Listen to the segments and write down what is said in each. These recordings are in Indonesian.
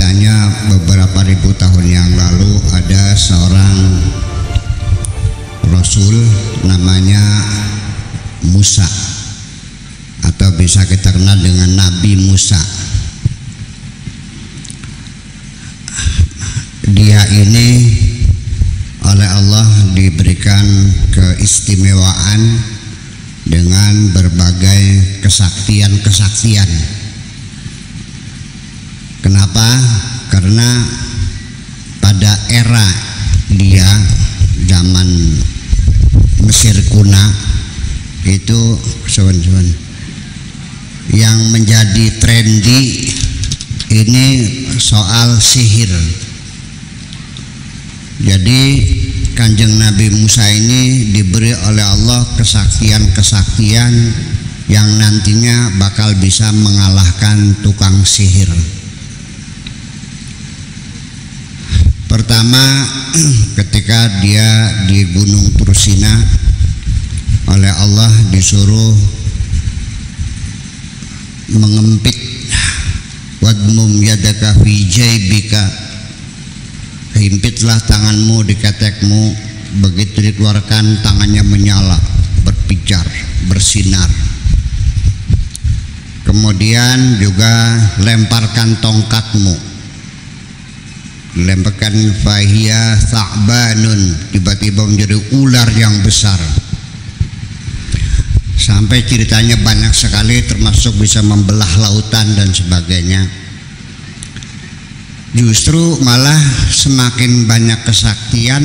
ceritanya beberapa ribu tahun yang lalu ada seorang Rasul namanya Musa, atau bisa kita kenal dengan Nabi Musa. Dia ini oleh Allah diberikan keistimewaan dengan berbagai kesaktian-kesaktian. Kenapa? Karena pada era dia zaman Mesir kuna itu yang menjadi trendy ini soal sihir. Jadi Kanjeng Nabi Musa ini diberi oleh Allah kesaktian-kesaktian yang nantinya bakal bisa mengalahkan tukang sihir. Pertama, ketika dia di Gunung Tursina oleh Allah disuruh mengempit wadmum yadaka fi jaybika, himpitlah tanganmu di ketekmu. Begitu dikeluarkan tangannya menyala, berpijar, bersinar. Kemudian juga lemparkan tongkatmu, lemparkan fahiyya tha'banun, tiba-tiba menjadi ular yang besar. Sampai ceritanya banyak sekali, termasuk bisa membelah lautan dan sebagainya. Justru malah semakin banyak kesaktian,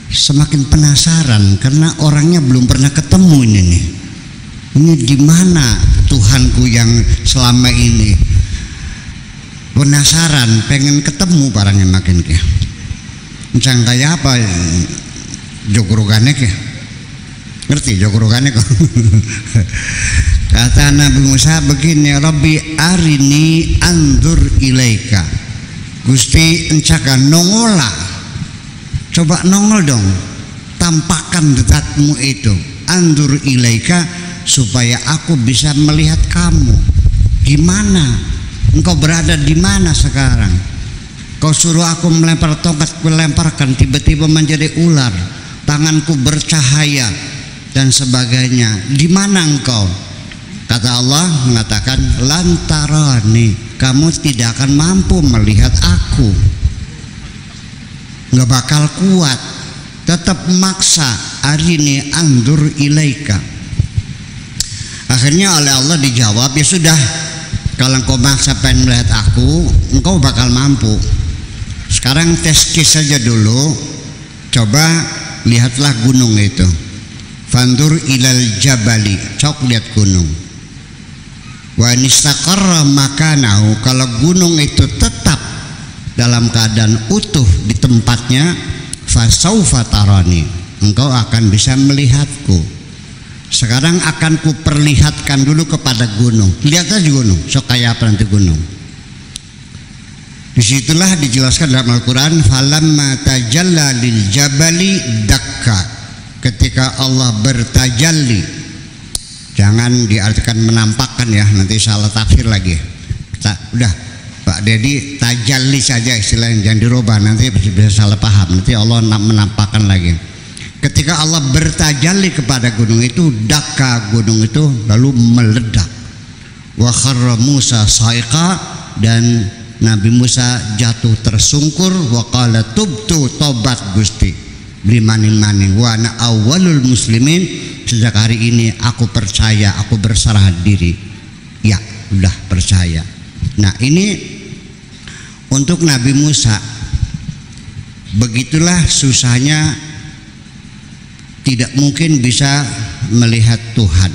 semakin penasaran karena orangnya belum pernah ketemu ini. Ini gimana Tuhanku yang selama ini? Penasaran, pengen ketemu barangnya makin ke. Misalnya kayak apa jogoroganek ya? Ngerti jogoroganek kok? Kata Nabi Musa begini, Rabbi arini anzur ilaika. Gusti encaka nongola, coba nongol dong, tampakkan zatmu itu, anzur ilaika, supaya aku bisa melihat kamu. Gimana? Engkau berada di mana sekarang? Kau suruh aku melempar tongkat, kulemparkan, tiba-tiba menjadi ular, tanganku bercahaya dan sebagainya. Di mana engkau? Kata Allah mengatakan, lantarani, kamu tidak akan mampu melihat aku, nggak bakal kuat, tetap maksa. Arini andur ilaika. Akhirnya oleh Allah dijawab, ya sudah, kalau engkau maksa pengen melihat aku, engkau bakal mampu. Sekarang tes case saja dulu. Coba lihatlah gunung itu. Fandur ilal jabali, cok lihat gunung. Wa nistaqarra makanahu, kalau gunung itu tetap dalam keadaan utuh di tempatnya, fasaufa tarani, engkau akan bisa melihatku. Sekarang akan kuperlihatkan dulu kepada gunung. Lihat aja gunung, sok kayak apa nanti gunung. Disitulah dijelaskan dalam Al-Quran, falamma tajalla lil jabali dakka, ketika Allah bertajalli, jangan diartikan menampakkan ya, nanti salah tafsir lagi. Udah Pak Dedi, tajalli saja istilahnya, jangan dirubah, nanti bisa salah paham, nanti Allah menampakkan lagi. Ketika Allah bertajalli kepada gunung itu, dakka, gunung itu lalu meledak. Wa kharra Musa sa'iqa, dan Nabi Musa jatuh tersungkur. Wa qala tubtu, tobat Gusti, beli maning-maning, wa ana awwalul muslimin, sejak hari ini aku percaya, aku berserah diri. Ya, udah percaya. Nah, ini untuk Nabi Musa. Begitulah susahnya, tidak mungkin bisa melihat Tuhan.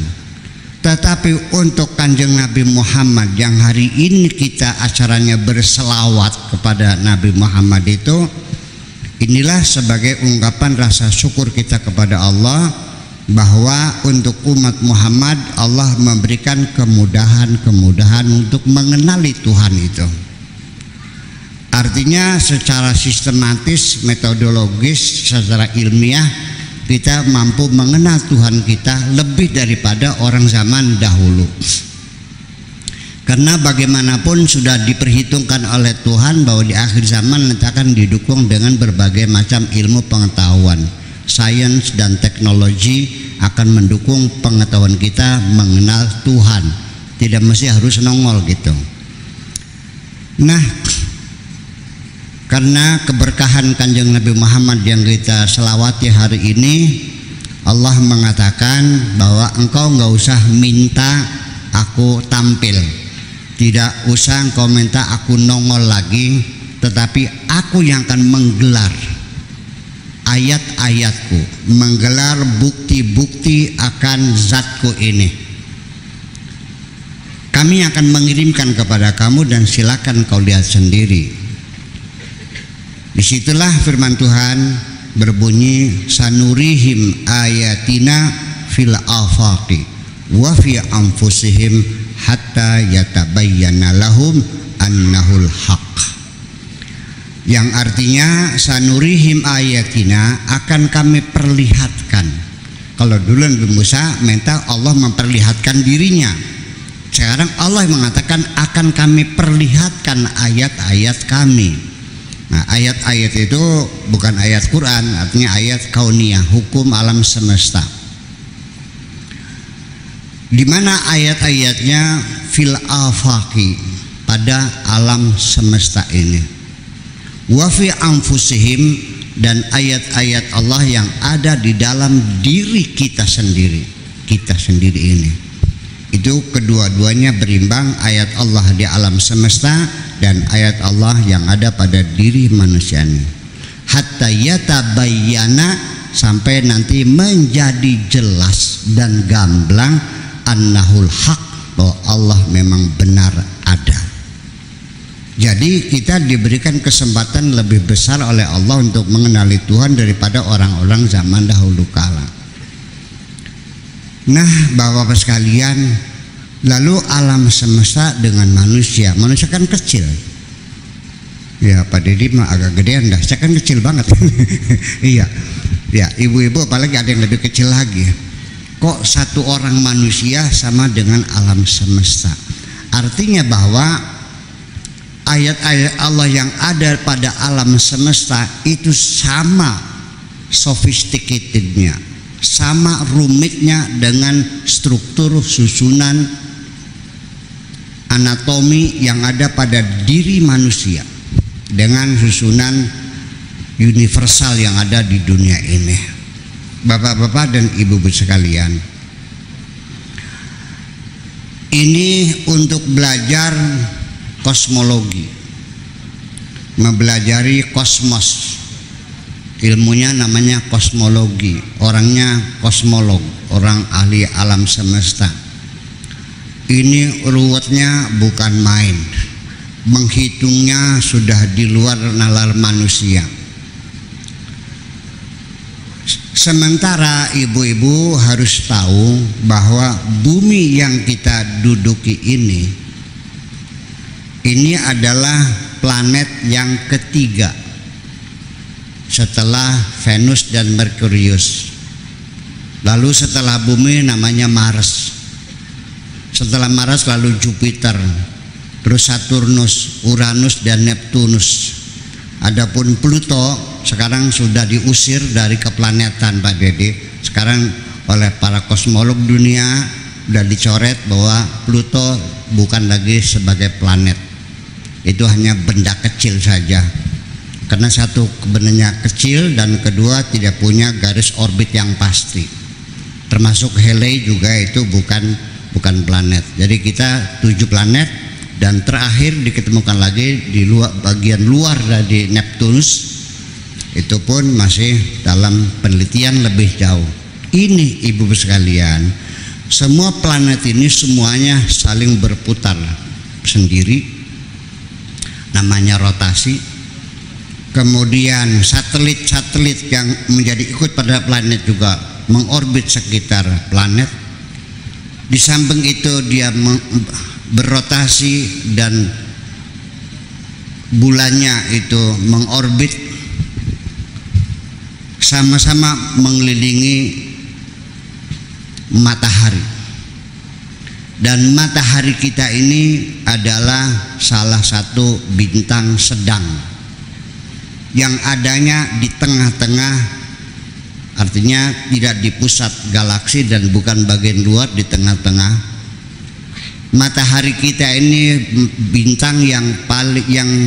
Tetapi untuk Kanjeng Nabi Muhammad yang hari ini kita acaranya berselawat kepada Nabi Muhammad itu, inilah sebagai ungkapan rasa syukur kita kepada Allah, bahwa untuk umat Muhammad Allah memberikan kemudahan-kemudahan untuk mengenali Tuhan itu. Artinya secara sistematis, metodologis, secara ilmiah, kita mampu mengenal Tuhan kita lebih daripada orang zaman dahulu. Karena bagaimanapun sudah diperhitungkan oleh Tuhan bahwa di akhir zaman nanti akan didukung dengan berbagai macam ilmu pengetahuan. Sains dan teknologi akan mendukung pengetahuan kita mengenal Tuhan. Tidak mesti harus nongol gitu. Nah, karena keberkahan Kanjeng Nabi Muhammad yang kita selawati hari ini, Allah mengatakan bahwa engkau nggak usah minta aku tampil, tidak usah engkau minta aku nongol lagi, tetapi aku yang akan menggelar ayat-ayatku, menggelar bukti-bukti akan zatku ini. Kami akan mengirimkan kepada kamu dan silakan kau lihat sendiri. Disitulah firman Tuhan berbunyi, sanurihim ayatina fil afaqi wa fi anfusihim hatta yatabayyana lahum annahul haq. Yang artinya sanurihim ayatina, akan kami perlihatkan. Kalau dulu Nabi Musa minta Allah memperlihatkan dirinya, sekarang Allah mengatakan akan kami perlihatkan ayat-ayat kami. Nah, ayat-ayat itu bukan ayat Quran, artinya ayat kauniyah, hukum alam semesta. Di mana ayat-ayatnya fil afaqi, pada alam semesta ini. Wa fi anfusihim, dan ayat-ayat Allah yang ada di dalam diri kita sendiri ini. Itu kedua-duanya berimbang, ayat Allah di alam semesta dan ayat Allah yang ada pada diri manusia ini. Hatta yatabayyana, sampai nanti menjadi jelas dan gamblang, annahul haq, bahwa Allah memang benar ada. Jadi kita diberikan kesempatan lebih besar oleh Allah untuk mengenali Tuhan daripada orang-orang zaman dahulu kala. Nah, Bapak-Bapak sekalian, lalu alam semesta dengan manusia kan kecil. Ya, Pak Deddy mah agak gedean dah, saya kan kecil banget. Iya, ya, ibu-ibu apalagi ada yang lebih kecil lagi. Kok satu orang manusia sama dengan alam semesta? Artinya bahwa ayat-ayat Allah yang ada pada alam semesta itu sama sophisticatednya, sama rumitnya dengan struktur susunan anatomi yang ada pada diri manusia, dengan susunan universal yang ada di dunia ini. Bapak-bapak dan ibu-ibu sekalian, ini untuk belajar kosmologi, mempelajari kosmos. Ilmunya namanya kosmologi, orangnya kosmolog, orang ahli alam semesta. Ini ruwetnya bukan main, menghitungnya sudah di luar nalar manusia. Sementara ibu-ibu harus tahu bahwa bumi yang kita duduki ini adalah planet yang ketiga setelah Venus dan Merkurius. Lalu setelah bumi namanya Mars. Setelah Mars lalu Jupiter, terus Saturnus, Uranus dan Neptunus. Adapun Pluto sekarang sudah diusir dari keplanetan, Pak Deddy. Sekarang oleh para kosmolog dunia sudah dicoret bahwa Pluto bukan lagi sebagai planet. Itu hanya benda kecil saja. Karena satu, benarnya kecil, dan kedua tidak punya garis orbit yang pasti. Termasuk Halley juga itu bukan planet. Jadi kita 7 planet, dan terakhir diketemukan lagi di bagian luar dari Neptunus, itu pun masih dalam penelitian lebih jauh. Ini ibu sekalian, semua planet ini semuanya saling berputar sendiri, namanya rotasi. Kemudian satelit-satelit yang menjadi ikut pada planet juga mengorbit sekitar planet. Di samping itu dia berotasi, dan bulannya itu mengorbit, sama-sama mengelilingi matahari. Dan matahari kita ini adalah salah satu bintang sedang yang adanya di tengah-tengah, artinya tidak di pusat galaksi dan bukan bagian luar, di tengah-tengah. Matahari kita ini bintang yang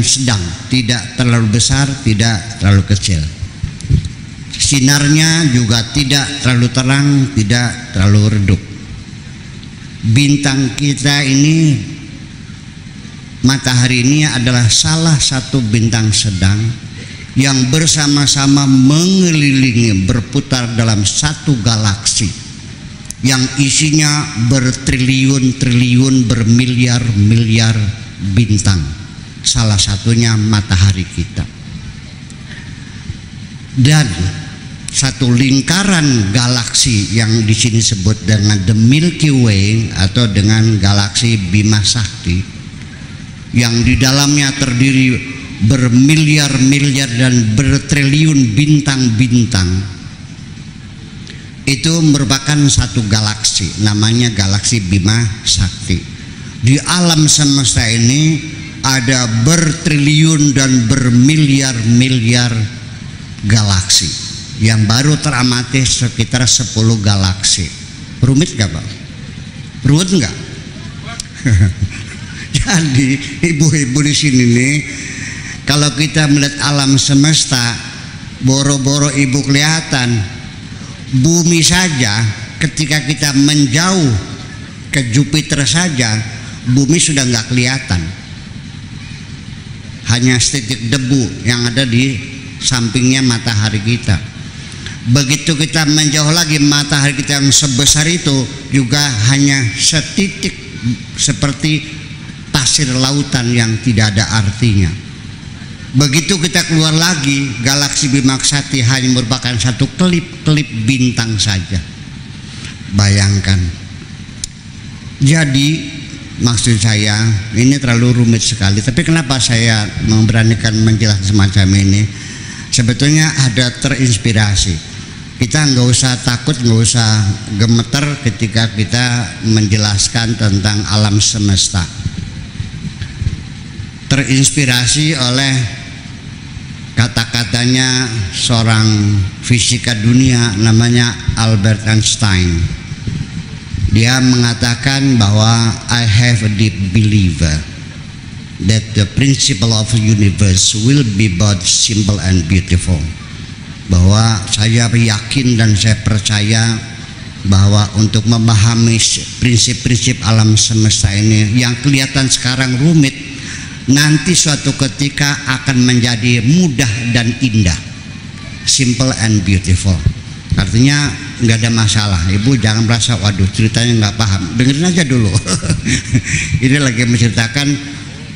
sedang, tidak terlalu besar, tidak terlalu kecil. Sinarnya juga tidak terlalu terang, tidak terlalu redup. Bintang kita ini, matahari ini adalah salah satu bintang sedang yang bersama-sama mengelilingi, berputar dalam satu galaksi yang isinya bertriliun-triliun, bermiliar-miliar bintang. Salah satunya matahari kita. Dan satu lingkaran galaksi yang di sini disebut dengan the Milky Way atau dengan galaksi Bima Sakti, yang di dalamnya terdiri bermiliar-miliar dan bertriliun bintang-bintang, itu merupakan satu galaksi, namanya galaksi Bima Sakti. Di alam semesta ini ada bertriliun dan bermiliar-miliar galaksi yang baru teramati sekitar 10 galaksi. Rumit gak Pak? Ruwet gak? Jadi ibu-ibu di sini nih, kalau kita melihat alam semesta, boro-boro ibu kelihatan, bumi saja ketika kita menjauh ke Jupiter saja, bumi sudah nggak kelihatan, hanya setitik debu yang ada di sampingnya matahari kita. Begitu kita menjauh lagi, matahari kita yang sebesar itu juga hanya setitik, seperti pasir lautan yang tidak ada artinya. Begitu kita keluar lagi, galaksi Bima Sakti hanya merupakan satu kelip-kelip bintang saja. Bayangkan. Jadi maksud saya, ini terlalu rumit sekali, tapi kenapa saya memberanikan menjelaskan semacam ini? Sebetulnya ada terinspirasi. Kita nggak usah takut, nggak usah gemeter ketika kita menjelaskan tentang alam semesta. Terinspirasi oleh kata-katanya seorang fisika dunia namanya Albert Einstein. Dia mengatakan bahwa I have a deep belief that the principle of the universe will be both simple and beautiful. Bahwa saya yakin dan saya percaya bahwa untuk memahami prinsip-prinsip alam semesta ini yang kelihatan sekarang rumit, nanti suatu ketika akan menjadi mudah dan indah, simple and beautiful. Artinya nggak ada masalah. Ibu jangan merasa waduh ceritanya nggak paham, dengerin aja dulu. Ini lagi menceritakan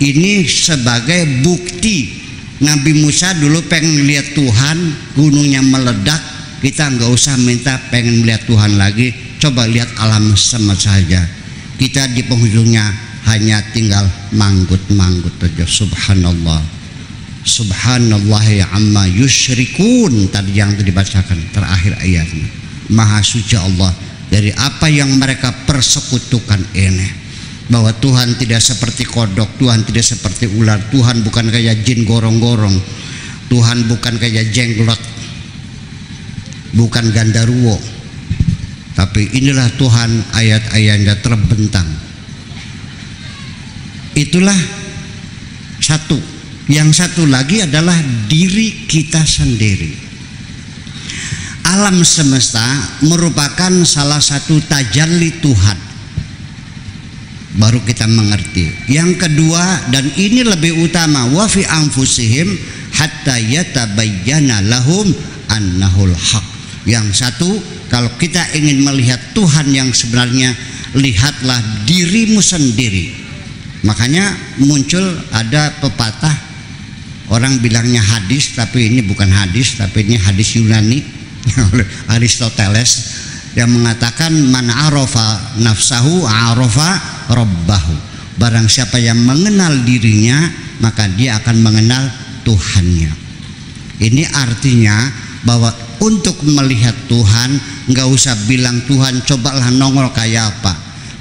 ini sebagai bukti. Nabi Musa dulu pengen lihat Tuhan, gunungnya meledak. Kita nggak usah minta pengen melihat Tuhan lagi, coba lihat alam semesta saja. Kita di penghujungnya hanya tinggal manggut-manggut saja. Subhanallah, subhanallah ya amma yusyrikun, tadi yang dibacakan terakhir ayatnya. Maha suci Allah dari apa yang mereka persekutukan ini. Bahwa Tuhan tidak seperti kodok, Tuhan tidak seperti ular, Tuhan bukan kayak jin gorong-gorong, Tuhan bukan kayak jenglot, bukan gandaruwo, tapi inilah Tuhan, ayat-ayatnya terbentang. Itulah satu. Yang satu lagi adalah diri kita sendiri. Alam semesta merupakan salah satu tajalli Tuhan. Baru kita mengerti. Yang kedua, dan ini lebih utama, wa fi anfusihim hatta yatabayyana lahum annahul haq. Yang satu, kalau kita ingin melihat Tuhan yang sebenarnya, lihatlah dirimu sendiri. Makanya muncul ada pepatah, orang bilangnya hadis, tapi ini bukan hadis, tapi ini hadis Yunani oleh Aristoteles, yang mengatakan man arafa nafsahu arafa rabbahu. Barang siapa yang mengenal dirinya, maka dia akan mengenal Tuhannya. Ini artinya bahwa untuk melihat Tuhan nggak usah bilang Tuhan cobalah nongol kayak apa,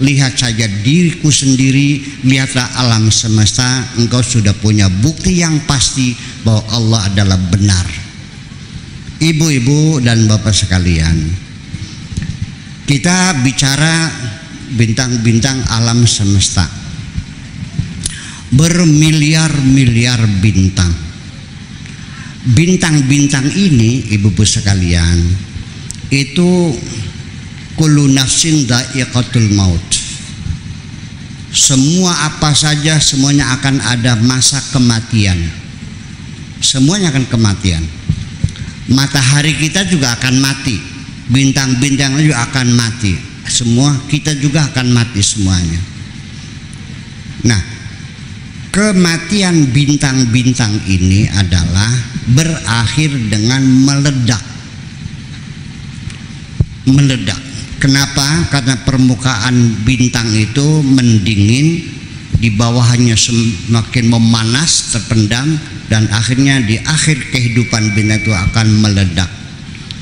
lihat saja diriku sendiri, lihatlah alam semesta, engkau sudah punya bukti yang pasti bahwa Allah adalah benar. Ibu-ibu dan bapak sekalian, kita bicara bintang-bintang alam semesta, bermiliar-miliar bintang. Bintang-bintang ini, ibu-ibu sekalian, itu kullu nafsin dha'iqatul maut. Semua apa saja, semuanya akan ada masa kematian. Semuanya akan kematian. Matahari kita juga akan mati, bintang-bintang juga akan mati, semua kita juga akan mati semuanya. Nah, kematian bintang-bintang ini adalah berakhir dengan meledak. Meledak. Kenapa? Karena permukaan bintang itu mendingin, di bawahnya semakin memanas, terpendam, dan akhirnya di akhir kehidupan bintang itu akan meledak.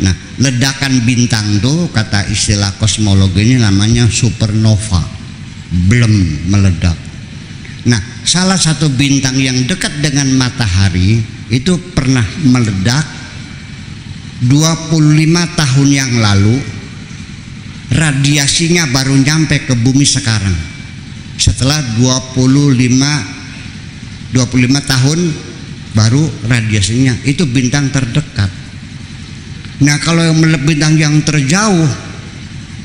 Nah, ledakan bintang itu kata istilah kosmologi ini namanya supernova, belum meledak. Nah, salah satu bintang yang dekat dengan matahari itu pernah meledak 25 tahun yang lalu. Radiasinya baru nyampe ke bumi sekarang. Setelah 25 tahun baru radiasinya, itu bintang terdekat. Nah, kalau bintang yang terjauh,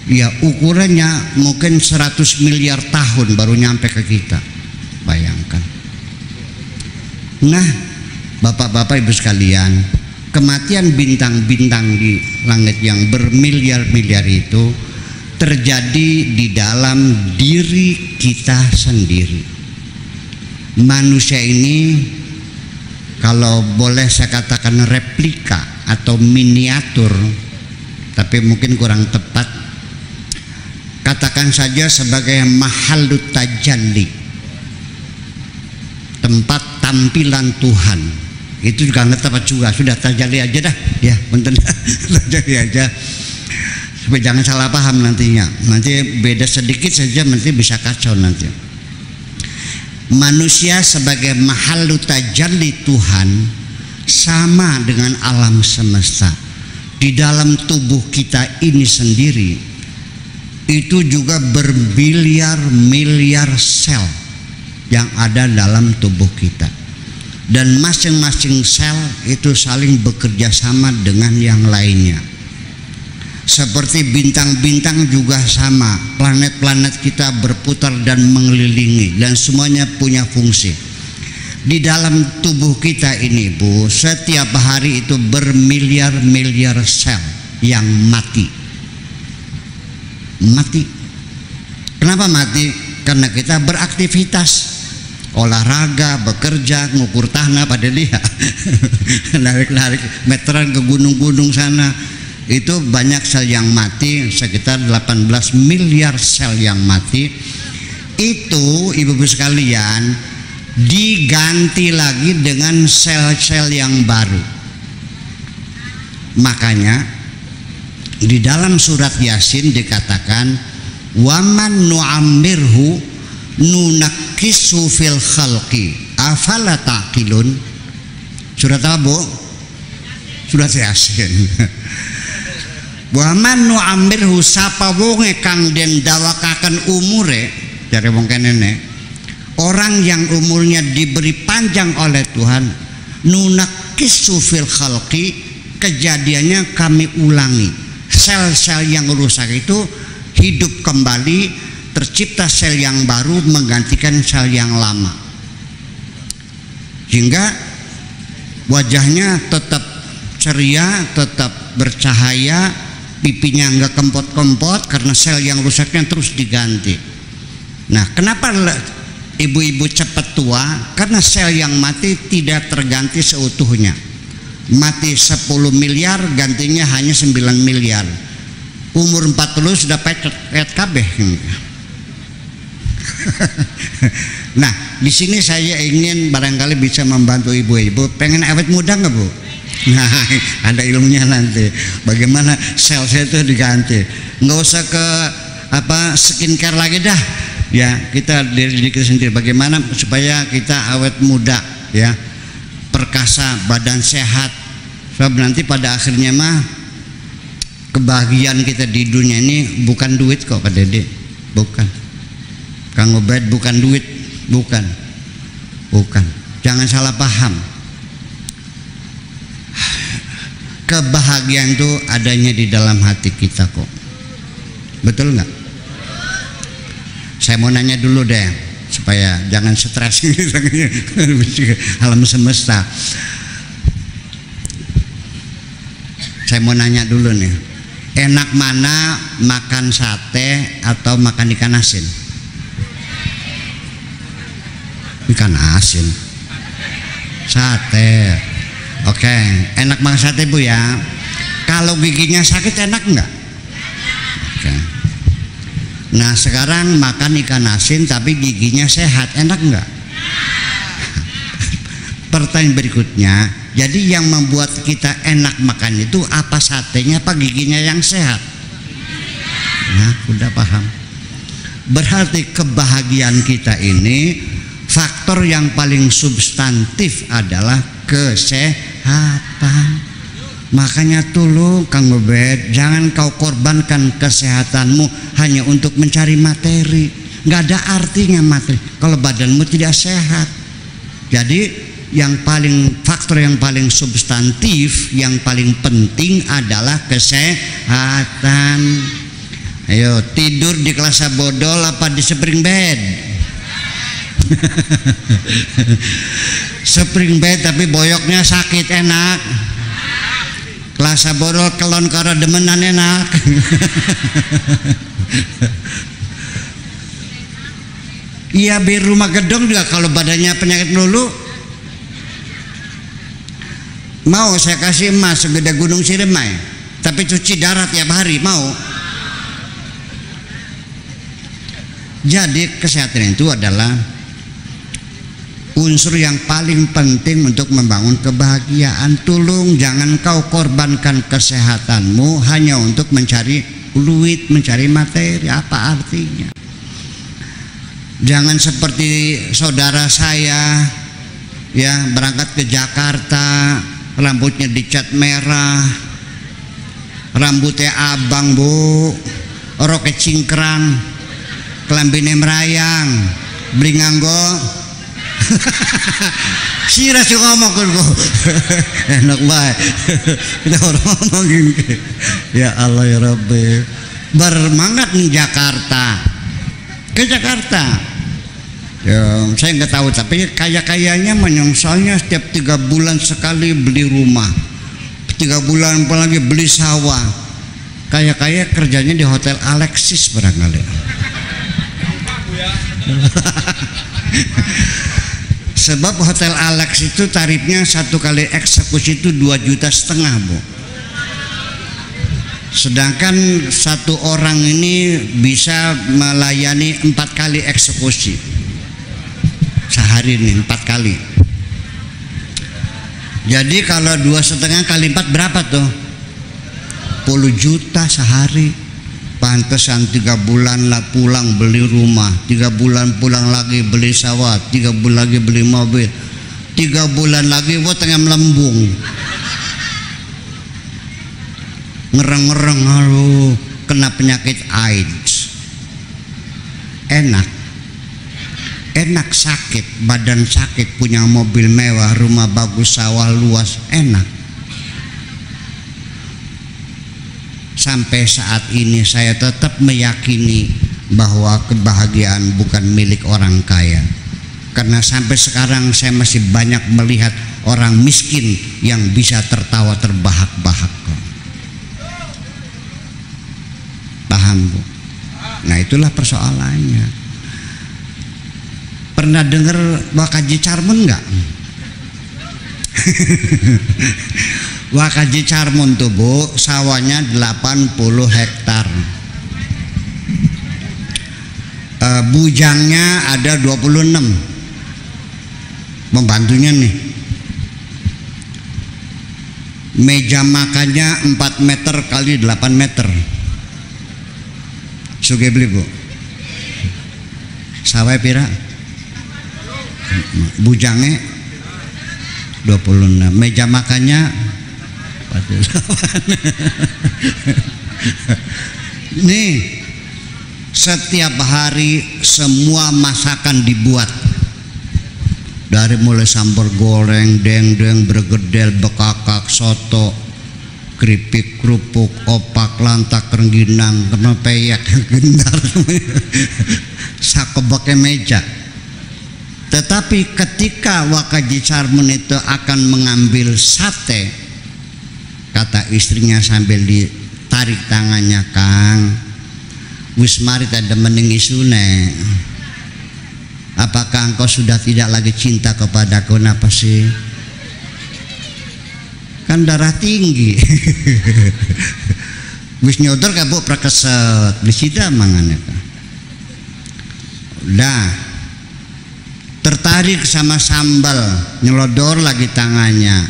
ya ukurannya mungkin 100 miliar tahun baru nyampe ke kita. Bayangkan. Nah, bapak-bapak ibu sekalian, kematian bintang-bintang di langit yang bermiliar-miliar itu terjadi di dalam diri kita sendiri. Manusia ini, kalau boleh saya katakan replika atau miniatur, tapi mungkin kurang tepat, katakan saja sebagai mahallut tajalli, tempat tampilan Tuhan. Itu juga nggak tepat juga, sudah tajalli aja dah ya, bentar tajalli aja supaya jangan salah paham nantinya. Nanti beda sedikit saja nanti bisa kacau nanti. Manusia sebagai mahallut tajalli Tuhan sama dengan alam semesta. Di dalam tubuh kita ini sendiri itu juga bermiliar-miliar sel yang ada dalam tubuh kita, dan masing-masing sel itu saling bekerja sama dengan yang lainnya. Seperti bintang-bintang juga sama, planet-planet kita berputar dan mengelilingi, dan semuanya punya fungsi. Di dalam tubuh kita ini, Bu, setiap hari itu bermiliar-miliar sel yang mati. Mati. Kenapa mati? Karena kita beraktivitas, olahraga, bekerja, ngukur tanah, pada lihat narik-narik meteran ke gunung-gunung sana. Itu banyak sel yang mati, sekitar 18 miliar sel yang mati. Itu ibu-ibu sekalian diganti lagi dengan sel-sel yang baru. Makanya di dalam surat Yasin dikatakan waman nu'ammirhu nunakkisu fil khalqi afala taqilun. Surat apa, Bu? Surat Yasin. Waman nu'ammirhu sapa wonge kang den dawakaken umure, jare wong kene, orang yang umurnya diberi panjang oleh Tuhan, nunakkisu fil khalqi, kejadiannya kami ulangi. Sel-sel yang rusak itu hidup kembali, tercipta sel yang baru menggantikan sel yang lama, hingga wajahnya tetap ceria, tetap bercahaya, pipinya nggak kempot-kempot karena sel yang rusaknya terus diganti. Nah, kenapa ibu-ibu cepat tua? Karena sel yang mati tidak terganti seutuhnya. Mati 10 miliar, gantinya hanya 9 miliar. Umur 40 sudah pecet kabeh. Nah, di sini saya ingin barangkali bisa membantu ibu-ibu. Pengen awet muda nggak, Bu? Nah, ada ilmunya nanti. Bagaimana sel-sel itu diganti. Nggak usah ke skincare lagi dah ya, kita diri kita sendiri bagaimana supaya kita awet muda ya, perkasa, badan sehat. Sebab nanti pada akhirnya mah kebahagiaan kita di dunia ini bukan duit kok Pak Dede, bukan Kang Ubed, bukan duit, bukan, jangan salah paham. Kebahagiaan itu adanya di dalam hati kita kok, betul nggak? Saya mau nanya dulu deh supaya jangan stres alam semesta. Saya mau nanya dulu nih, enak mana makan sate atau makan ikan asin? Ikan asin, sate. Oke, enak makan sate Bu ya. Kalau giginya sakit enak enggak? Oke. Nah sekarang makan ikan asin tapi giginya sehat, enak enggak? Pertanyaan berikutnya, jadi yang membuat kita enak makan itu apa satenya apa giginya yang sehat? Nah udah paham. Berarti kebahagiaan kita ini faktor yang paling substantif adalah kesehatan. Makanya tolong Kang Ubed, jangan kau korbankan kesehatanmu hanya untuk mencari materi. Nggak ada artinya materi kalau badanmu tidak sehat. Jadi faktor yang paling substantif, yang paling penting adalah kesehatan. Ayo, tidur di kelas bodol apa di spring bed? Spring bed tapi boyoknya sakit enak. Kelas bodol kelon karo demenan enak. Iya, biar rumah gedung juga kalau badannya penyakit lulu. Mau saya kasih emas segede gunung Ciremai tapi cuci darah tiap hari, mau? Jadi kesehatan itu adalah unsur yang paling penting untuk membangun kebahagiaan. Tolong jangan kau korbankan kesehatanmu hanya untuk mencari duit, mencari materi. Apa artinya? Jangan seperti saudara saya ya, berangkat ke Jakarta, rambutnya dicat merah, rambutnya abang Bu, roknya cingkrang, kelambine merayang, beli nganggo. Sira sih ngomong kan kok enak banget. Kita orang ngomongin ya Allah ya Rabbi, bermangat nih ke Jakarta ya, saya nggak tahu tapi kayaknya menyongsolnya setiap 3 bulan sekali beli rumah, 3 bulan apalagi beli sawah. Kayak kerjanya di Hotel Alexis barangkali. Sebab Hotel Alex itu tarifnya 1 kali eksekusi itu 2,5 juta Bu. Sedangkan 1 orang ini bisa melayani 4 kali eksekusi sehari ini, 4 kali. Jadi kalau 2,5 kali 4 berapa tuh? 10 juta sehari. Pantesan 3 bulan lah pulang beli rumah, 3 bulan pulang lagi beli sawah, 3 bulan lagi beli mobil, 3 bulan lagi gua tengah melembung, ngereng-ngereng, aduh kena penyakit AIDS. Enak sakit, badan sakit, punya mobil mewah, rumah bagus, sawah luas, enak. Sampai saat ini saya tetap meyakini bahwa kebahagiaan bukan milik orang kaya. Karena sampai sekarang saya masih banyak melihat orang miskin yang bisa tertawa terbahak-bahak. Paham Bu? Nah itulah persoalannya. Pernah dengar Wakaji Carmun nggak? Wakaji Carmun tuh Bu, sawahnya 80 hektar, bujangnya ada 26, membantunya nih, meja makannya 4 meter kali 8 meter, Sugih beli Bu. Sawai pira? Bujange 26. Meja makannya nih, setiap hari semua masakan dibuat, dari mulai sambal goreng, dendeng, bergedel, bekakak, soto, keripik, kerupuk, opak, lantak, rengginang, kenopeyek, gendar, sakobake meja. Tetapi ketika Wakaji Carmun itu akan mengambil sate, kata istrinya sambil ditarik tangannya, Kang, wis mari ada mending isune. Apakah engkau sudah tidak lagi cinta kepadaku? Kenapa sih? Kan darah tinggi. Wis nyodor kabuk prakeset disida mangane. Udah tertarik sama sambal, nyelodor lagi tangannya.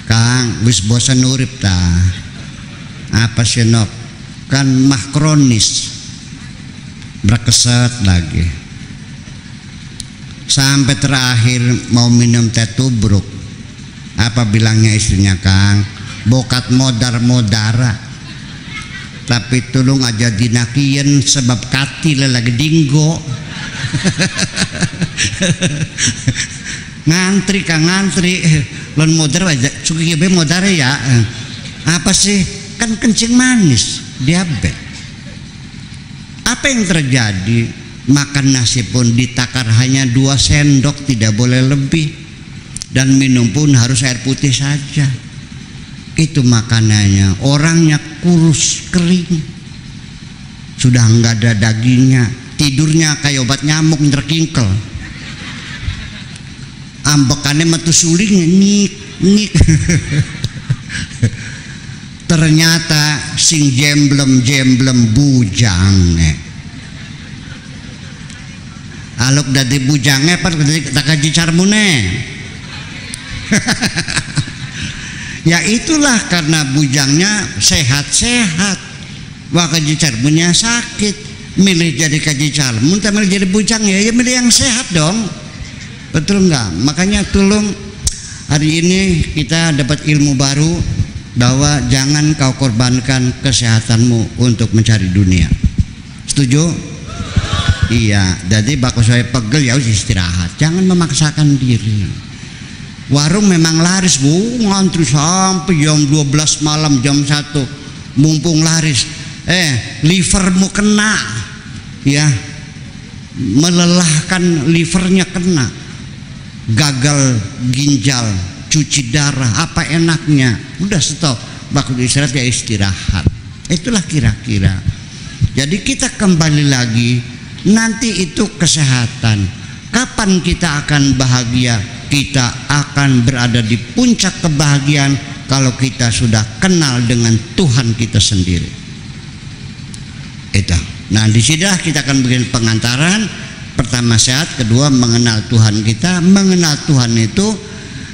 Kang, wis bosan urip ta? Apa sih nok? Kan mah kronis. Prakeset lagi. Sampai terakhir mau minum teh tubruk. Apa bilangnya istrinya, Kang? Bokat modar-modara. Tapi tulung aja dinakien sebab katil lagi dinggo. Ngantri Kang, ngantri. Lon modar aja, suki be modar ya. Apa sih? Kan kencing manis, diabetes. Apa yang terjadi? Makan nasi pun ditakar hanya 2 sendok, tidak boleh lebih, dan minum pun harus air putih saja. Itu makanannya. Orangnya kurus kering, sudah enggak ada dagingnya. Tidurnya kayak obat nyamuk terkingkel. Ambekannya metu sulingnya nyik. Ternyata sing jemblem bujang. Aluk dari bujangnya apa Wakaji Carmune. Ya itulah karena bujangnya sehat-sehat, Wakaji Carmunnya sakit. Milih jadi Kaji Carmun, tapi milih jadi bujang ya milih yang sehat dong. Betul enggak? Makanya tolong hari ini kita dapat ilmu baru bahwa jangan kau korbankan kesehatanmu untuk mencari dunia. Setuju? Iya, jadi bakal saya pegel ya harus istirahat, jangan memaksakan diri. Warung memang laris Bu, ngantri sampai jam 12 malam, jam 1 mumpung laris. Livermu kena, ya, melelahkan livernya kena, gagal ginjal, cuci darah, apa enaknya? Udah stop, bakal istirahat ya istirahat. Itulah kira-kira. Jadi kita kembali lagi. Nanti itu kesehatan. Kapan kita akan bahagia? Kita akan berada di puncak kebahagiaan kalau kita sudah kenal dengan Tuhan kita sendiri. Itu. Nah, disinilah kita akan bikin pengantaran. Pertama sehat, kedua mengenal Tuhan kita. Mengenal Tuhan itu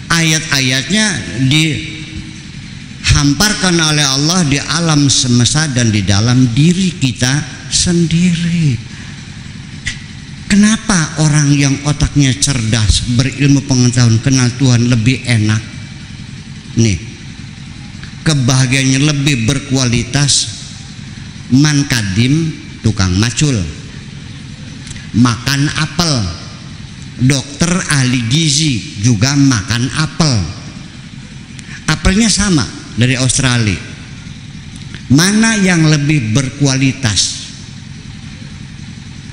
ayat-ayatnya dihamparkan oleh Allah di alam semesta dan di dalam diri kita sendiri. Kenapa orang yang otaknya cerdas, berilmu pengetahuan, kenal Tuhan lebih enak? Nih, kebahagiaannya lebih berkualitas. Man kadim, tukang macul, makan apel. Dokter ahli gizi juga makan apel. Apelnya sama dari Australia. Mana yang lebih berkualitas?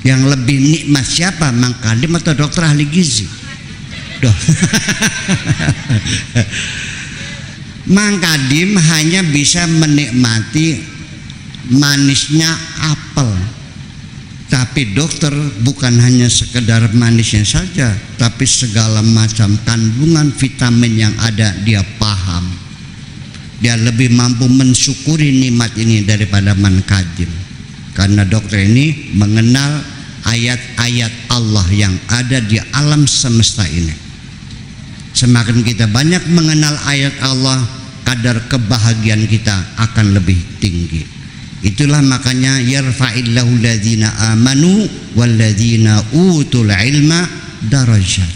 Yang lebih nikmat siapa? Mang Kadim atau dokter ahli gizi? Mang Kadim hanya bisa menikmati manisnya apel. Tapi dokter bukan hanya sekedar manisnya saja, tapi segala macam kandungan vitamin yang ada dia paham. Dia lebih mampu mensyukuri nikmat ini daripada Man Kadim. Karena dokter ini mengenal ayat-ayat Allah yang ada di alam semesta ini. Semakin kita banyak mengenal ayat Allah, kadar kebahagiaan kita akan lebih tinggi. Itulah makanya yarfa'illahu alladzina amanu walladzina utul ilma darajat.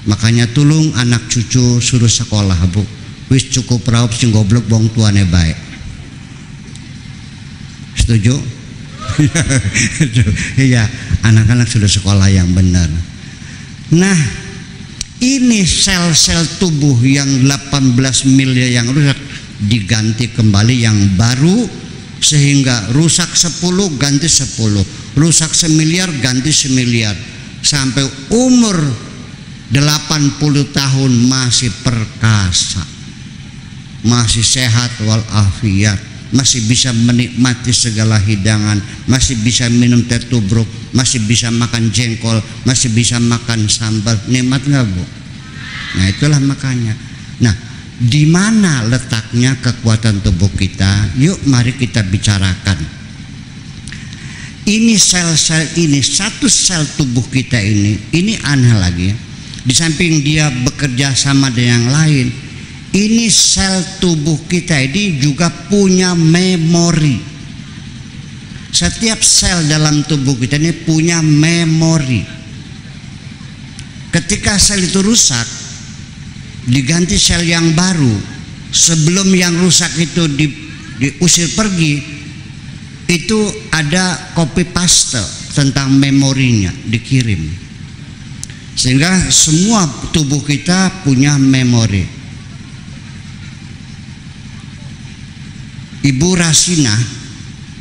Makanya tulung anak cucu suruh sekolah, Bu. Wis cukup raup sing goblok wong tuane baik. Setuju? Iya, anak-anak sudah sekolah yang benar. Nah, ini sel-sel tubuh yang 18 miliar yang rusak diganti kembali yang baru, sehingga rusak 10 ganti 10, rusak 1 miliar ganti 1 miliar, sampai umur 80 tahun masih perkasa, masih sehat walafiat, masih bisa menikmati segala hidangan, masih bisa minum teh tubruk, masih bisa makan jengkol, masih bisa makan sambal. Nikmat nggak, Bu? Nah, itulah makanya. Nah, di mana letaknya kekuatan tubuh kita? Yuk mari kita bicarakan. Ini sel-sel ini, satu sel tubuh kita ini aneh lagi ya. Di samping dia bekerja sama dengan yang lain, ini sel tubuh kita ini juga punya memori. Setiap sel dalam tubuh kita ini punya memori. Ketika sel itu rusak, diganti sel yang baru, sebelum yang rusak itu diusir pergi, itu ada copy paste tentang memorinya dikirim, sehingga semua tubuh kita punya memori. Ibu Rasina,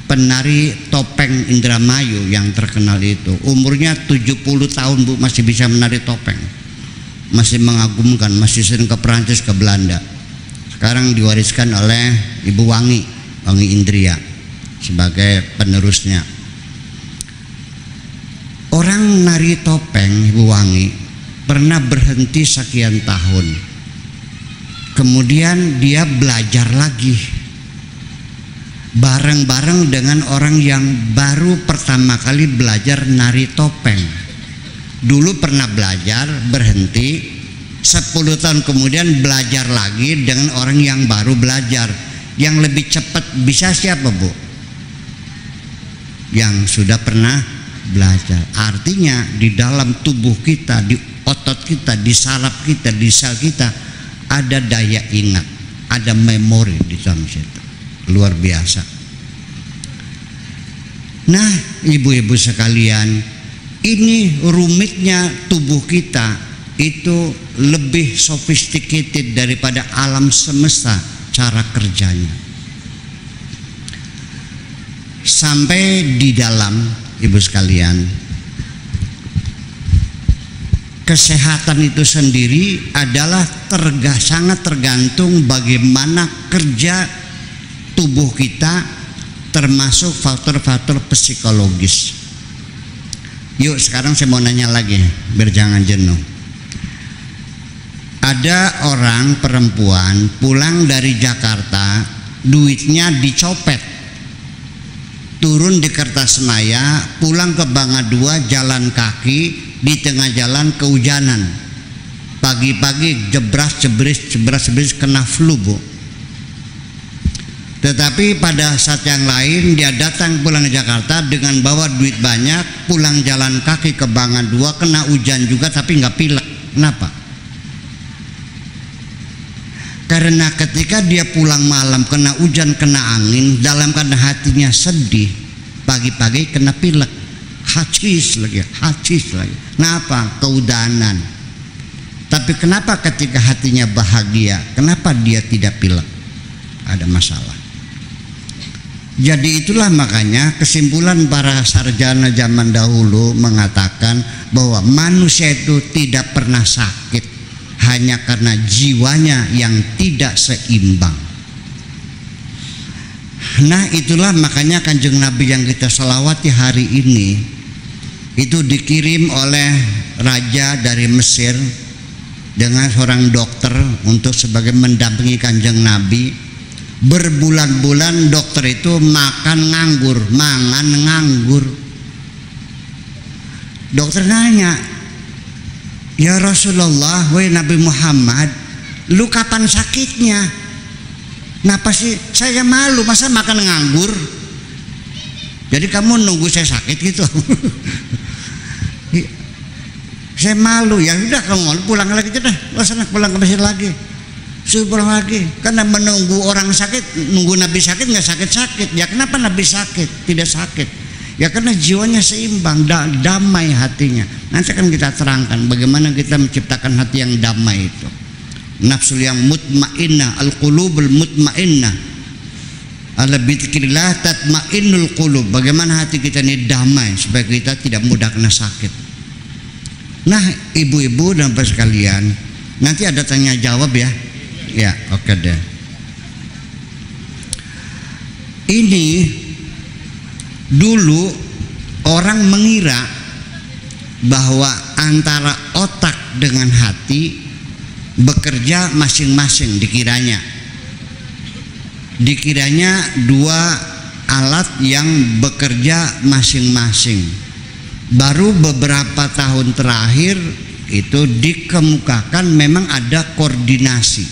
penari topeng Indramayu yang terkenal itu, umurnya 70 tahun, Bu, masih bisa menari topeng. Masih mengagumkan, masih sering ke Perancis, ke Belanda. Sekarang diwariskan oleh Ibu Wangi Indria sebagai penerusnya. Orang nari topeng, Ibu Wangi, pernah berhenti sekian tahun. Kemudian dia belajar lagi, bareng-bareng dengan orang yang baru pertama kali belajar nari topeng. Dulu pernah belajar, berhenti, 10 tahun kemudian belajar lagi dengan orang yang baru belajar. Yang lebih cepat bisa siapa, Bu? Yang sudah pernah belajar. Artinya di dalam tubuh kita, di otot kita, di saraf kita, di sel kita ada daya ingat, ada memori di dalam situ. Luar biasa. Nah, ibu-ibu sekalian, ini rumitnya tubuh kita itu lebih sophisticated daripada alam semesta cara kerjanya. Sampai di dalam, ibu sekalian, kesehatan itu sendiri adalah sangat tergantung bagaimana kerja tubuh kita, termasuk faktor-faktor psikologis. Yuk sekarang saya mau nanya lagi, biar jangan jenuh. Ada orang perempuan pulang dari Jakarta, duitnya dicopet, turun di Kertasmaya, pulang ke Bangga 2, jalan kaki, di tengah jalan kehujanan, pagi-pagi jebras-jebris kena flu, Bu. Tetapi pada saat yang lain dia datang pulang ke Jakarta dengan bawa duit banyak, pulang jalan kaki ke Bangga 2, kena hujan juga tapi nggak pilek. Kenapa? Karena ketika dia pulang malam kena hujan, kena angin, dalam keadaan hatinya sedih, pagi-pagi kena pilek, hacis lagi. Kenapa? Keudanan. Tapi kenapa ketika hatinya bahagia, kenapa dia tidak pilek? Ada masalah. Jadi itulah makanya kesimpulan para sarjana zaman dahulu mengatakan bahwa manusia itu tidak pernah sakit hanya karena jiwanya yang tidak seimbang. Nah, itulah makanya Kanjeng Nabi yang kita selawati hari ini itu dikirim oleh raja dari Mesir dengan seorang dokter untuk sebagai mendampingi Kanjeng Nabi. Berbulan-bulan dokter itu makan nganggur, mangan nganggur. Dokter nanya, "Ya Rasulullah, wahai Nabi Muhammad, lu kapan sakitnya? Kenapa sih? Saya malu, masa makan nganggur?" Jadi kamu nunggu saya sakit gitu. Saya malu, ya udah kamu pulang lagi aja dah, lo sana pulang ke Mesir lagi, suruh pulang lagi. Karena menunggu orang sakit, nunggu Nabi sakit nggak sakit-sakit. Ya kenapa Nabi sakit? Tidak sakit. Ya karena jiwanya seimbang, damai hatinya. Nanti akan kita terangkan bagaimana kita menciptakan hati yang damai itu. Nafsul yang mutmainnah, al-qulubul mutmainnah. Ala bidzikrillah tatmainnul qulub. Bagaimana hati kita ini damai supaya kita tidak mudah kena sakit. Nah, ibu-ibu dan bapak sekalian, nanti ada tanya jawab ya. Ya, oke deh. Ini dulu orang mengira bahwa antara otak dengan hati bekerja masing-masing, dikiranya dua alat yang bekerja masing-masing. Baru beberapa tahun terakhir itu dikemukakan memang ada koordinasi,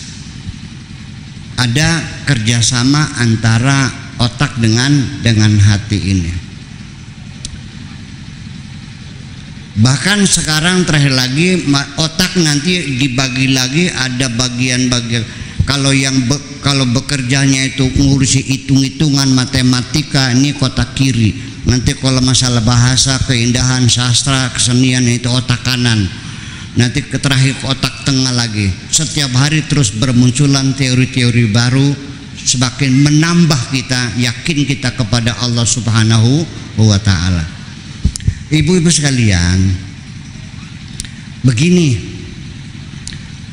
ada kerjasama antara otak dengan hati ini. Bahkan sekarang terakhir lagi otak nanti dibagi lagi, ada bagian-bagian. Kalau bekerjanya itu ngurusi hitung-hitungan matematika, ini kotak kiri. Nanti kalau masalah bahasa, keindahan, sastra, kesenian itu otak kanan. Nanti terakhir otak tengah lagi. Setiap hari terus bermunculan teori-teori baru, semakin menambah kita yakin kita kepada Allah Subhanahu wa Ta'ala. Ibu-ibu sekalian, begini,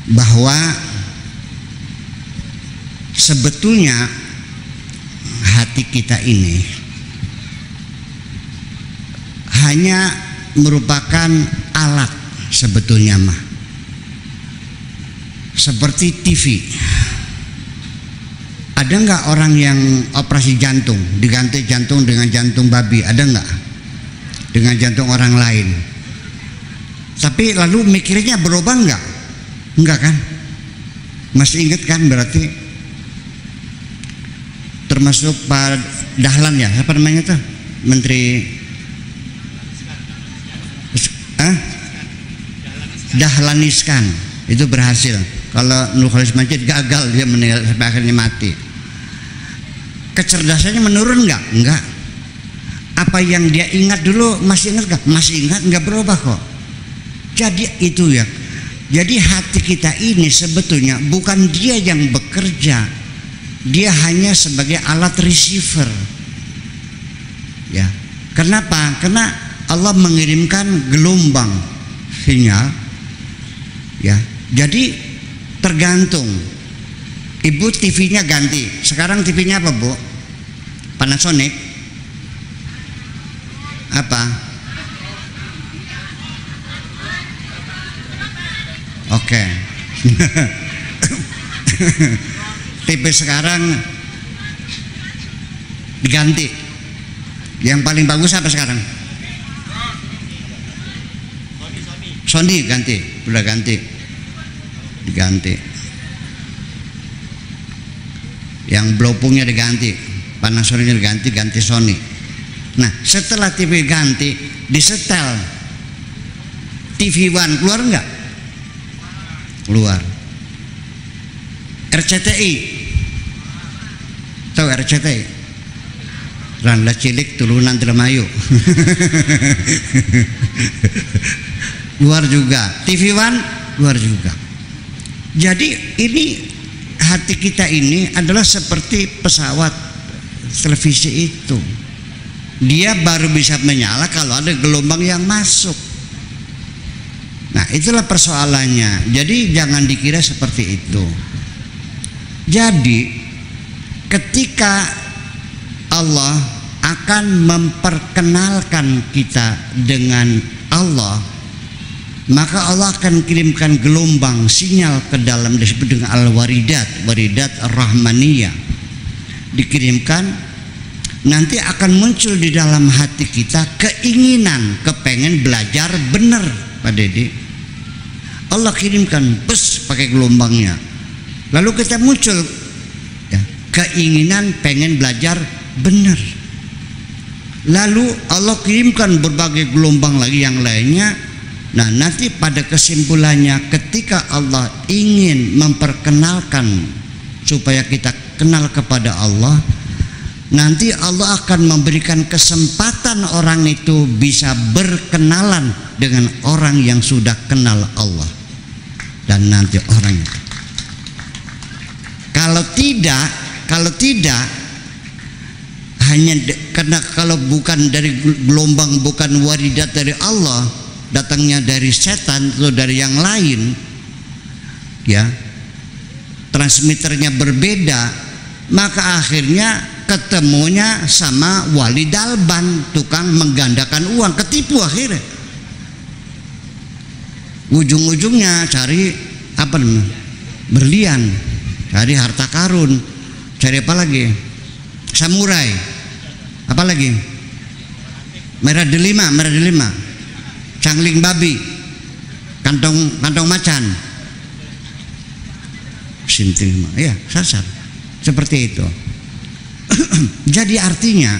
bahwa sebetulnya hati kita ini hanya merupakan alat sebetulnya mah, seperti TV. Ada nggak orang yang operasi jantung diganti jantung dengan jantung babi? Ada nggak? Dengan jantung orang lain. Tapi lalu mikirnya berubah nggak? Enggak kan? Masih ingat kan? Berarti termasuk Pak Dahlan ya, apa namanya tuh, Menteri Dahlan Iskan itu berhasil. Kalau Nur Khalis Majid gagal, dia meninggal sampai akhirnya mati. Kecerdasannya menurun nggak? Enggak. Apa yang dia ingat dulu masih ingat nggak? Masih ingat, nggak berubah kok. Jadi itu ya. Jadi hati kita ini sebetulnya bukan dia yang bekerja, dia hanya sebagai alat receiver. Ya. Kenapa? Karena Allah mengirimkan gelombang sinyal. Ya, jadi tergantung. Ibu TV-nya ganti. Sekarang TV-nya apa, Bu? Panasonic? Apa? Oke. TV sekarang diganti. Yang paling bagus apa sekarang? Sony ganti, udah diganti. Yang blopungnya diganti, Panasonic ganti Sony. Nah, setelah TV ganti, disetel TV One, keluar enggak? Keluar. RCTI, tahu RCTI? Randa cilik turunan Dramayu. Luar juga. TV One luar juga. Jadi ini hati kita ini adalah seperti pesawat televisi itu. Dia baru bisa menyala kalau ada gelombang yang masuk. Nah, itulah persoalannya. Jadi jangan dikira seperti itu. Jadi ketika Allah akan memperkenalkan kita dengan Allah, maka Allah akan kirimkan gelombang sinyal ke dalam, disebut dengan al-waridat, waridat ar-rahmaniyah, dikirimkan. Nanti akan muncul di dalam hati kita keinginan, kepengen belajar benar, Pak Dedi. Allah kirimkan bus pakai gelombangnya, lalu kita muncul ya, keinginan pengen belajar benar. Lalu Allah kirimkan berbagai gelombang lagi yang lainnya. Nah, nanti pada kesimpulannya ketika Allah ingin memperkenalkan supaya kita kenal kepada Allah, nanti Allah akan memberikan kesempatan orang itu bisa berkenalan dengan orang yang sudah kenal Allah. Dan nanti orang itu, kalau tidak hanya karena kalau bukan dari gelombang, bukan waridat dari Allah, datangnya dari setan atau dari yang lain, ya, transmitternya berbeda, maka akhirnya ketemunya sama wali dalban, tukang menggandakan uang, ketipu akhirnya. Ujung-ujungnya cari apa namanya? Berlian, cari harta karun, cari apa lagi? Samurai, apa lagi? Merah delima, cangling babi, kantong macan, sinting, ya sasar, seperti itu. Jadi artinya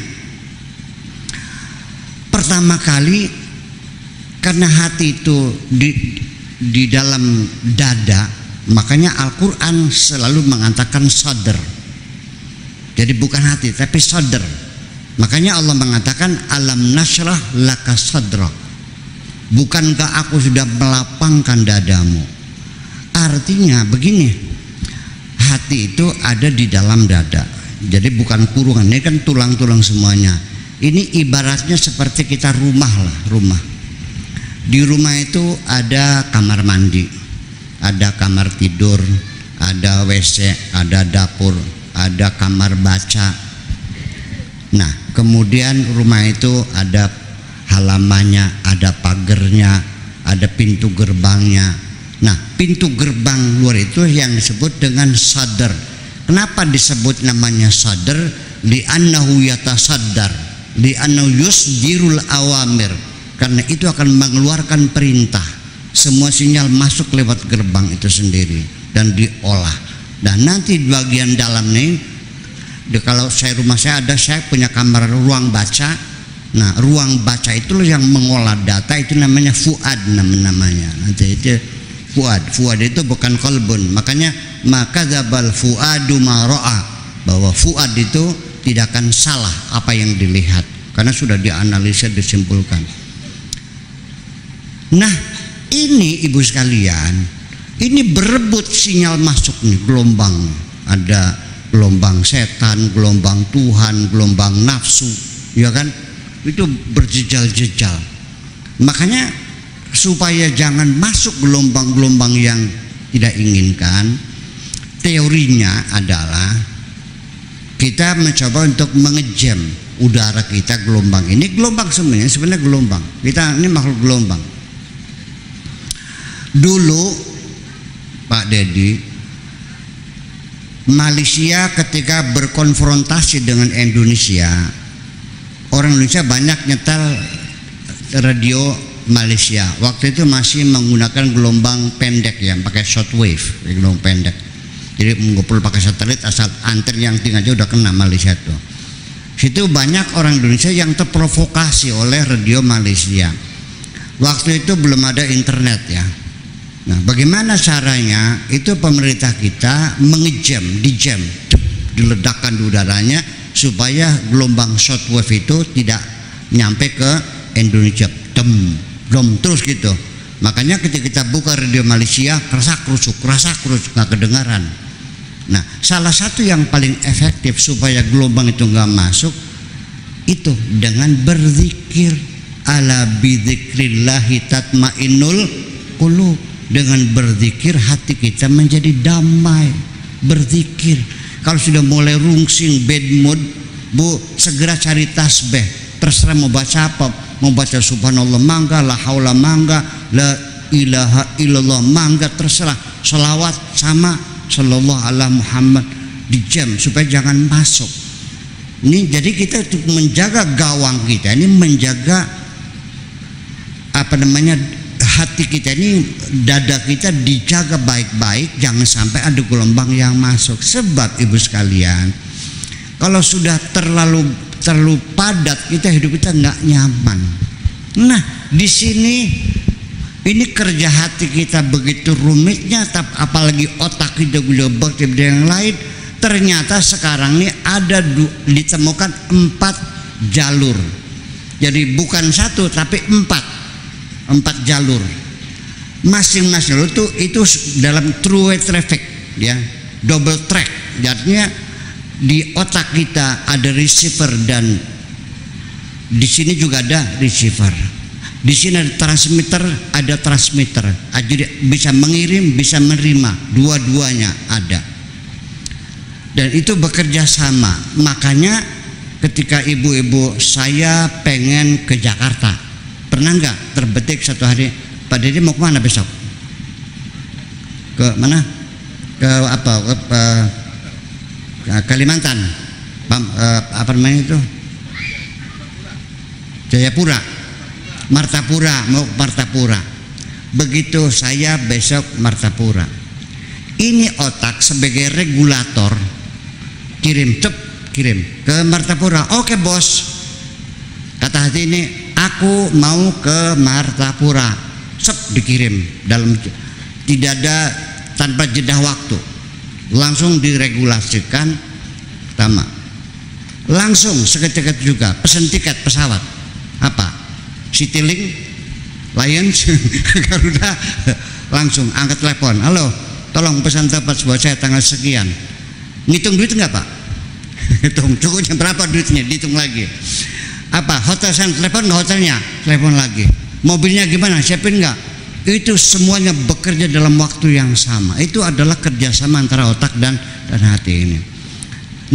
pertama kali karena hati itu di dalam dada, makanya Al-Quran selalu mengatakan sadr. Jadi bukan hati tapi sadr. Makanya Allah mengatakan alam nasrah laka sadrak. Bukankah aku sudah melapangkan dadamu? Artinya begini, hati itu ada di dalam dada. Jadi bukan kurungan, ini kan tulang-tulang semuanya. Ini ibaratnya seperti kita rumah lah, rumah. Di rumah itu ada kamar mandi, ada kamar tidur, ada WC, ada dapur, ada kamar baca. Nah, kemudian rumah itu ada halamannya, ada pagernya, ada pintu gerbangnya. Nah, pintu gerbang luar itu yang disebut dengan sadar. Kenapa disebut namanya sadar? Li'annahu yatasaddar, li'annahu yusdirul awamir. Karena itu akan mengeluarkan perintah. Semua sinyal masuk lewat gerbang itu sendiri dan diolah. Dan nanti di bagian dalam nih, kalau rumah saya ada, saya punya kamar ruang baca. Nah, ruang baca itu yang mengolah data, itu namanya fuad namanya. Nanti itu fuad itu bukan kolbun. Makanya maka zabal fuadu maro'a, bahwa fuad itu tidak akan salah apa yang dilihat karena sudah dianalisa, disimpulkan. Nah, ini ibu sekalian, ini berebut sinyal masuk nih, gelombang. Ada gelombang setan, gelombang Tuhan, gelombang nafsu, ya kan? Itu berjejal-jejal. Makanya supaya jangan masuk gelombang-gelombang yang tidak inginkan, teorinya adalah kita mencoba untuk mengejam udara kita. Gelombang ini gelombang sebenarnya gelombang. Kita ini makhluk gelombang. Dulu Pak Dedi, Malaysia ketika berkonfrontasi dengan Indonesia, orang Indonesia banyak nyetel radio Malaysia. Waktu itu masih menggunakan gelombang pendek, yang pakai shortwave, gelombang pendek. Jadi mengumpul pakai satelit, asal antar yang tinggal aja udah kena Malaysia tuh. Situ banyak orang Indonesia yang terprovokasi oleh radio Malaysia. Waktu itu belum ada internet ya. Nah, bagaimana caranya? Itu pemerintah kita mengejam, diledakkan di udaranya supaya gelombang shortwave itu tidak nyampe ke Indonesia. Terus gitu. Makanya ketika kita buka radio Malaysia, kerasak kerusuk nggak kedengaran. Nah, salah satu yang paling efektif supaya gelombang itu nggak masuk itu dengan berzikir. Ala bidzikrillahi tatmainnul qulub. Dengan berzikir hati kita menjadi damai. Berzikir. Kalau sudah mulai rungsing, bad mood, Bu, segera cari tasbih. Terserah mau baca apa, mau baca subhanallah mangga, la haula mangga, la ilaha illallah mangga, terserah. Selawat sama sallallahu ala Muhammad di jam supaya jangan masuk. Ini jadi kita untuk menjaga gawang kita ini, menjaga hati kita ini, dada kita dijaga baik-baik, jangan sampai ada gelombang yang masuk. Sebab ibu sekalian, kalau sudah terlalu terlalu padat, kita hidup kita nggak nyaman. Nah, di sini ini kerja hati kita begitu rumitnya, apalagi otak kita juga bekerja yang lain. Ternyata sekarang ini ada ditemukan 4 jalur. Jadi bukan 1 tapi 4 jalur. Masing-masing itu dalam true way traffic, ya, double track. Jadinya di otak kita ada receiver dan di sini juga ada receiver. Di sini ada transmitter. Jadi bisa mengirim, bisa menerima, dua-duanya ada. Dan itu bekerja sama. Makanya ketika ibu-ibu saya pengen ke Jakarta, pernah nggak terbetik satu hari, Pak Dede mau kemana besok? Ke mana? Ke apa? Ke Kalimantan. Apa namanya itu? Jayapura. Martapura, mau Martapura. Begitu saya besok Martapura. Ini otak sebagai regulator kirim ke Martapura. Oke bos, kata hati ini, aku mau ke Martapura. Dikirim dalam, tidak ada, tanpa jeda waktu, langsung diregulasikan. Pertama, langsung seketika juga pesen tiket pesawat. Apa? Citylink, Lions, Garuda, langsung angkat telepon. Halo, tolong pesan tempat buat saya tanggal sekian. Ngitung duit nggak Pak? Hitung cukupnya berapa duitnya, dihitung lagi. Apa hotel, saya telepon nggak hotelnya, telepon lagi. Mobilnya gimana, siapin nggak? Itu semuanya bekerja dalam waktu yang sama. Itu adalah kerjasama antara otak dan hati ini.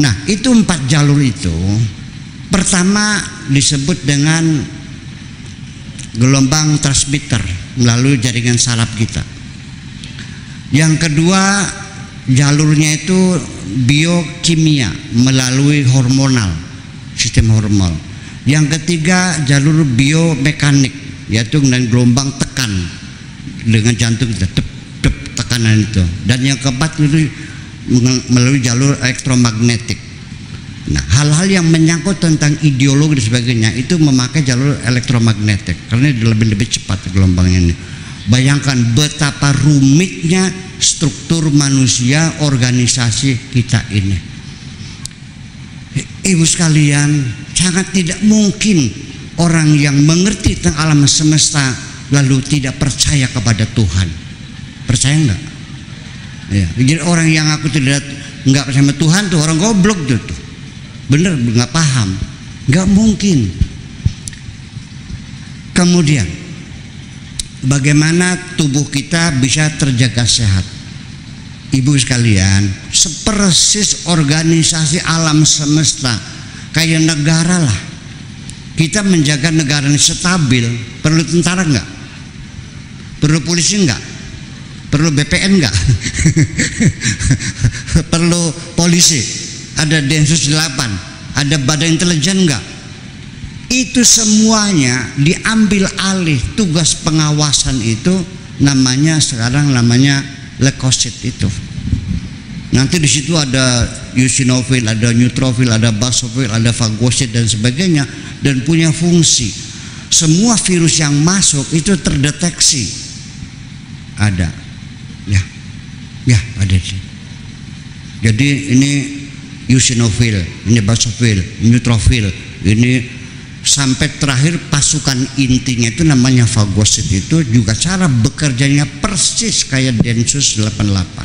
Nah, itu 4 jalur itu. Pertama disebut dengan gelombang transmitter melalui jaringan saraf kita. Yang kedua, jalurnya itu biokimia melalui hormonal, sistem hormon. Yang ketiga, jalur biomekanik, yaitu dengan gelombang tekan dengan jantung kita, tekanan itu. Dan yang keempat itu melalui jalur elektromagnetik. Nah, hal-hal yang menyangkut tentang ideologi dan sebagainya itu memakai jalur elektromagnetik karena lebih cepat gelombangnya ini. Bayangkan betapa rumitnya struktur manusia, organisasi kita ini. Ibu sekalian, sangat tidak mungkin orang yang mengerti tentang alam semesta lalu tidak percaya kepada Tuhan. Percaya enggak? Ya, jadi orang yang aku tidak enggak percaya sama Tuhan tuh orang goblok tuh. Bener, nggak paham, nggak mungkin. Kemudian bagaimana tubuh kita bisa terjaga sehat? Ibu sekalian, sepersis organisasi alam semesta, kayak negara lah. Kita menjaga negara ini stabil, perlu tentara nggak? Perlu polisi nggak? Perlu BPN nggak? Perlu polisi? Ada Densus 8, ada badan intelijen enggak? Itu semuanya diambil alih tugas pengawasan itu, sekarang namanya leukosit itu. Nanti di situ ada eosinofil, ada neutrofil, ada basofil, ada fagosit dan sebagainya, dan punya fungsi. Semua virus yang masuk itu terdeteksi. Ada. Ya, ada sih. Jadi ini eosinofil, ini basofil, neutrofil, ini sampai terakhir pasukan intinya itu namanya fagosit. Itu juga cara bekerjanya persis kayak Densus 88.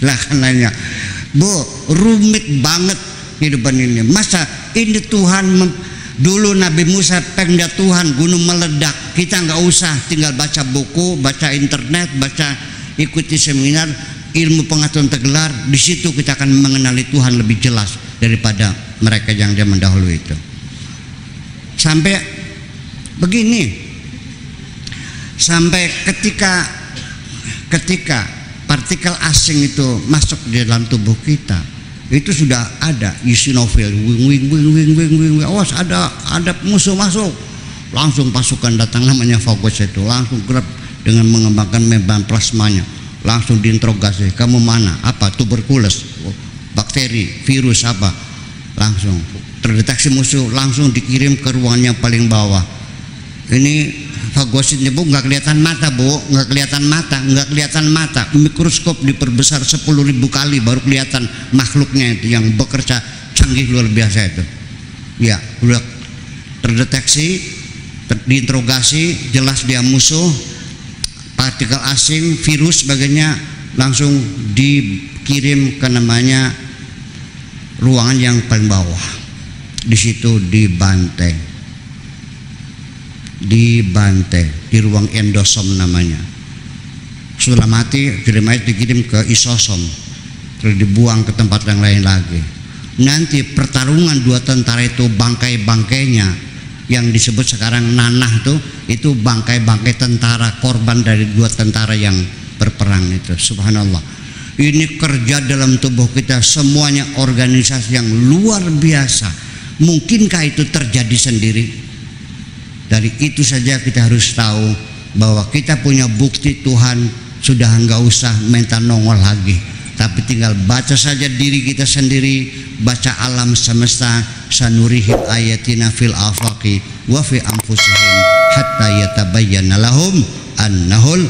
Lah kananya, Bu, rumit banget kehidupan ini. Masa ini Tuhan dulu Nabi Musa pengen Tuhan gunung meledak, kita nggak usah, tinggal baca buku, baca internet, ikuti seminar ilmu pengetahuan tergelar. Di situ kita akan mengenali Tuhan lebih jelas daripada mereka yang zaman dahulu itu. Sampai begini, sampai ketika partikel asing itu masuk di dalam tubuh kita, itu sudah ada eosinofil, wing, awas ada musuh masuk, langsung pasukan datang namanya fagosit itu, langsung gerak dengan mengembangkan membran plasmanya. Langsung diinterogasi, kamu mana? Apa? Tuberkulos, bakteri, virus apa? langsung terdeteksi musuh, langsung dikirim ke ruangan yang paling bawah. Ini fagositnya Bu nggak kelihatan mata Bu, nggak kelihatan mata, mikroskop diperbesar 10.000 kali baru kelihatan makhluknya itu yang bekerja canggih luar biasa itu. Ya, udah terdeteksi, diinterogasi, jelas dia musuh, partikel asing, virus sebagainya, langsung dikirim ke namanya ruangan yang paling bawah. Di situ dibantai di ruang endosom namanya. Sudah mati, dikirim ke isosom, terus dibuang ke tempat yang lain lagi. Nanti pertarungan dua tentara itu, bangkai-bangkainya yang disebut sekarang nanah itu bangkai-bangkai tentara korban dari dua tentara yang berperang itu. Subhanallah. Ini kerja dalam tubuh kita semuanya organisasi yang luar biasa. Mungkinkah itu terjadi sendiri? Dari itu saja kita harus tahu bahwa kita punya bukti Tuhan sudah enggak usah minta nongol lagi, tapi tinggal baca saja diri kita sendiri, baca alam semesta. Sanurihim ayatina fil afaqi wa fi anfusihim hatta yatabayyana lahum annahul